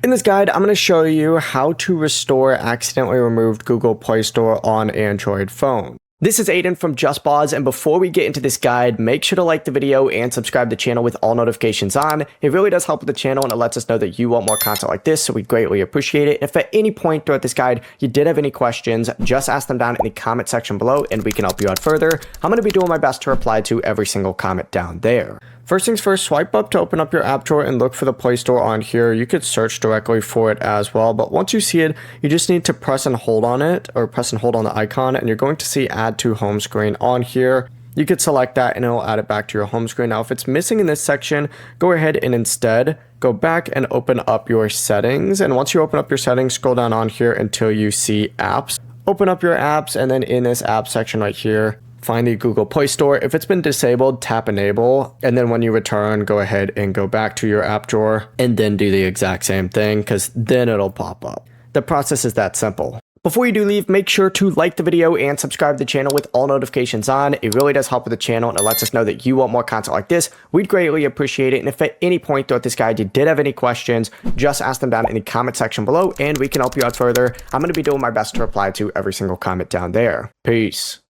In this guide, I'm going to show you how to restore accidentally removed Google Play Store on Android phone. This is Aiden from JustBoz, and before we get into this guide, make sure to like the video and subscribe to the channel with all notifications on. It really does help with the channel, and it lets us know that you want more content like this, so we greatly appreciate it. If at any point throughout this guide you did have any questions, just ask them down in the comment section below, and we can help you out further. I'm going to be doing my best to reply to every single comment down there. First things first, swipe up to open up your app drawer and look for the Play Store on here. You could search directly for it as well, but once you see it, you just need to press and hold on it, or press and hold on the icon, and you're going to see Add to Home Screen on here. You could select that and it'll add it back to your home screen. Now, if it's missing in this section, go ahead and instead go back and open up your settings. And once you open up your settings, scroll down on here until you see apps. Open up your apps, and then in this app section right here, find the Google Play Store. If it's been disabled, tap enable, and then when you return, go ahead and go back to your app drawer and then do the exact same thing, because then it'll pop up. The process is that simple. Before you do leave, make sure to like the video and subscribe to the channel with all notifications on. It really does help with the channel, and it lets us know that you want more content like this. We'd greatly appreciate it. And if at any point throughout this guide you did have any questions, just ask them down in the comment section below and we can help you out further. I'm going to be doing my best to reply to every single comment down there. Peace.